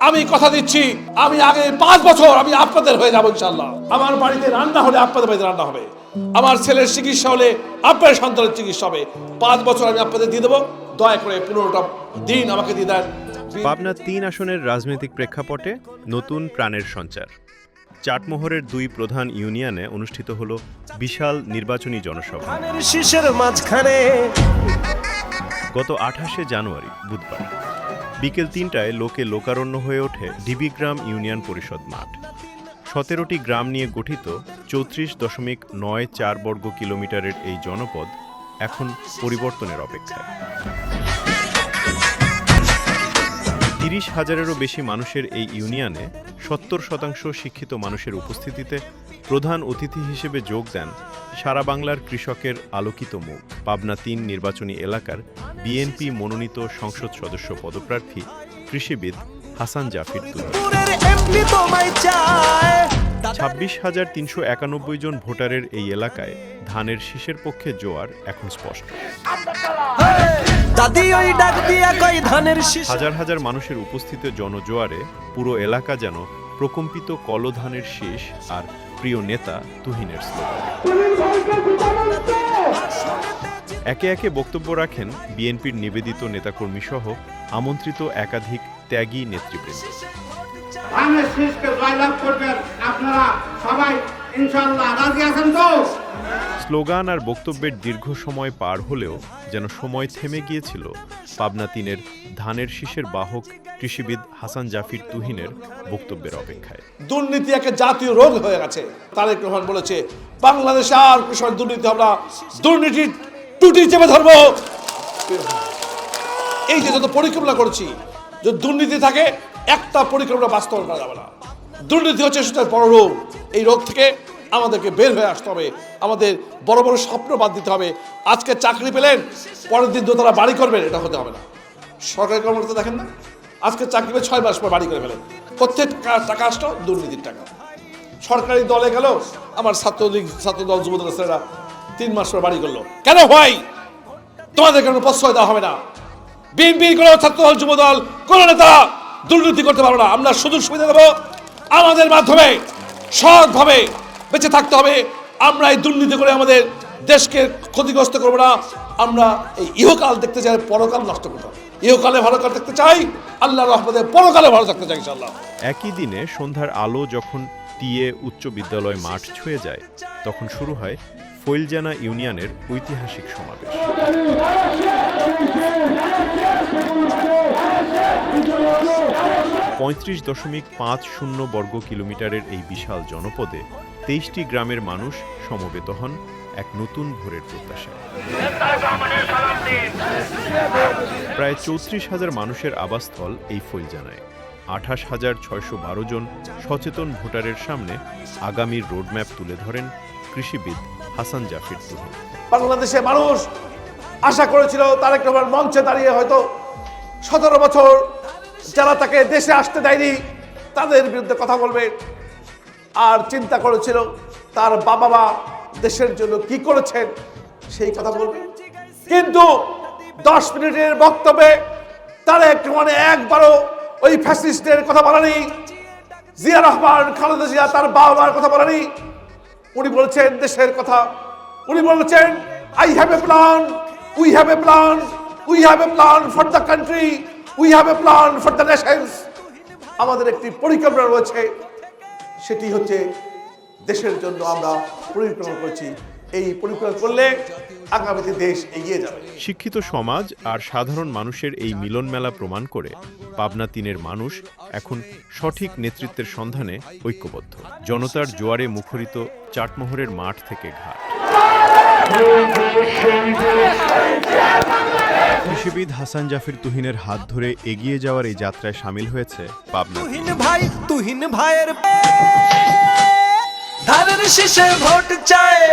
আমি কথা দিচ্ছি, আমি আগে 5 বছর আমি আপনাদের হয়ে যাবো ইনশাআল্লাহ। আমার বাড়িতে রান্না হলে আপনাদের বাড়িতে রান্না হবে, আমার ছেলের চিকিৎসা হলে আপনার সন্তানের চিকিৎসা হবে। 5 বছর আমি আপনাদের দিয়ে দেবো, দয়া করে 15টা দিন আমাকে দিয়ে দেন। পাবনা 3 আসনের রাজনৈতিক প্রেক্ষাপটে নতুন প্রাণের সঞ্চার। চাটমোহরের 2 প্রধান ইউনিয়নে অনুষ্ঠিত হলো বিশাল নির্বাচনী জনসভা। গত 28শে জানুয়ারি বুধবার বিকেল 3টায় লোকে লোকারণ্য হয়ে ওঠে ডিবিগ্রাম ইউনিয়ন পরিষদ মাঠ। 17টি গ্রাম নিয়ে গঠিত 34.94 বর্গ কিলোমিটারের এই জনপদ এখন পরিবর্তনের অপেক্ষায়। 30,000-এরও বেশি মানুষের এই ইউনিয়নে 70% শিক্ষিত মানুষের উপস্থিতিতে প্রধান অতিথি হিসেবে যোগ দেন সারা বাংলার কৃষকের আলোকিত মুখ, পাবনা 3 নির্বাচনী এলাকার বিএনপি মনোনীত সংসদ সদস্য পদপ্রার্থী কৃষিবিদ হাসান জাফির তুহিন। 26,391 জন ভোটারের এই এলাকায় ধানের শীষের পক্ষে জোয়ার এখন স্পষ্ট। হাজার হাজার মানুষের উপস্থিত জনজোয়ারে পুরো এলাকা যেন প্রকম্পিত কলধানের শীষ আর প্রিয় নেতা তুহিনের স্লোগান। একে একে বক্তব্য রাখেন বিএনপির নিবেদিত নেতাকর্মী সহ আমন্ত্রিত একাধিক ত্যাগী নেতৃবৃন্দ। স্লোগান আর বক্তব্যের দীর্ঘ সময় পার হলেও যেন সময় থেমে গিয়েছিল পাবনা 3-এর ধানের শীষের বাহক কৃষিবিদ হাসান জাফির তুহিনের বক্তব্যের অপেক্ষায়। দুর্নীতি একটা জাতীয় রোগ হয়ে গেছে। তারেক রহমান বলেছে বাংলাদেশে আর কৃষক দুর্নীতি হবে না, দুর্নীতির টুটি চেপে ধরবো। এই যে যত পরিকল্পনা করেছি, যদি দুর্নীতি থাকে একটা পরিকল্পনা বাস্তবায়ন করা যাবে না। দুর্নীতি হচ্ছে সেটার বড় রোগ। এই রোগ থেকে আমাদেরকে বের হয়ে আসতে হবে, আমাদের বড় বড় স্বপ্ন বাদ দিতে হবে। আজকে চাকরি পেলেন, পরের দিন দোতলা বাড়ি করবেন, এটা হতে হবে না। সরকারি কর্মকর্তা দেখেন না, আজকে চাকরি পেয়ে 6 মাস পর বাড়ি করে ফেলেন। প্রত্যেক টাকা আসতো দুর্নীতির টাকা। সরকারি দলে গেল, আমার ছাত্রলীগ ছাত্রদল যুবদল ছেলেরা 3 মাস পর বাড়ি করলো। কেন হয়? তোমাদের কোনো প্রশ্রয় দেওয়া হবে না। বিএনপির কোনো ছাত্রদল যুবদল কোনো নেতা দুর্নীতি করতে পারবে না। আমরা সুযোগ সুবিধা দেবো, আমাদের মাধ্যমে সৎভাবে বেঁচে থাকতে হবে। আমরা এই দুর্নীতি করে আমাদের দেশকে ক্ষতিগ্রস্ত করবো না। আমরা এই ইহকাল দেখতে চাই, পরকাল নষ্ট করতে হবে। ইহকালে ভালো কাল দেখতে চাই, আল্লাহর রহমতে পরকালে ভালো থাকতে চাই ইনশাআল্লাহ। একই দিনে সন্ধ্যার আলো যখন টিএ উচ্চ বিদ্যালয় মাঠ ছুঁয়ে যায়, তখন শুরু হয় ফইলজানা ইউনিয়নের ঐতিহাসিক সমাবেশ। 35.50 বর্গ কিলোমিটারের এই বিশাল জনপদে 23টি গ্রামের মানুষ সমবেত হন এক নতুন ভোরের প্রত্যাশায়। প্রায় 34,000 মানুষের আবাসস্থল এই ফইলজানায়। 28,612 জন সচেতন ভোটারের সামনে আগামীর রোডম্যাপ তুলে ধরেন কৃষিবিদ হাসান জাফির তুহিন। বাংলাদেশের মানুষ আশা করেছিল তারেক রহমান মঞ্চে দাঁড়িয়ে হয়তো 17 বছর যারা তাকে দেশে আসতে দেয়নি তাদের বিরুদ্ধে কথা বলবে, আর চিন্তা করেছিল তার বাবা মা দেশের জন্য কি করেছেন সেই কথা বলবে। কিন্তু 10 মিনিটের বক্তব্যে তারেক রহমান একবারও ওই ফ্যাসিস্টের কথা বলেনি, জিয়া রহমান খালেদা জিয়া তার বাবা মার কথা বলেনি। উনি বলেছেন দেশের কথা। উনি বলেছেন I have a plan, we have a plan, we have a plan for the country, we have a plan for the Nations. আমাদের একটি পরিকল্পনা রয়েছে, সেটি হচ্ছে দেশের জন্য আমরা পরিকল্পনা করেছি। এই পরিকল্পনা করলে আগামীতে দেশ এগিয়ে যাবে। শিক্ষিত সমাজ আর সাধারণ মানুষের এই মিলন মেলা প্রমাণ করে পাবনা 3-এর মানুষ এখন সঠিক নেতৃত্বের সন্ধানে ঐক্যবদ্ধ। জনতার জোয়ারে মুখরিত চাটমোহরের মাঠ থেকে ঘাট। কৃষিবিদ হাসান জাফির তুহিনের হাত ধরে এগিয়ে যাওয়ার এই যাত্রায় সামিল হয়েছে পাবনা। তুহিন ভাইয়ের ধানের শীষে ভোট চায়,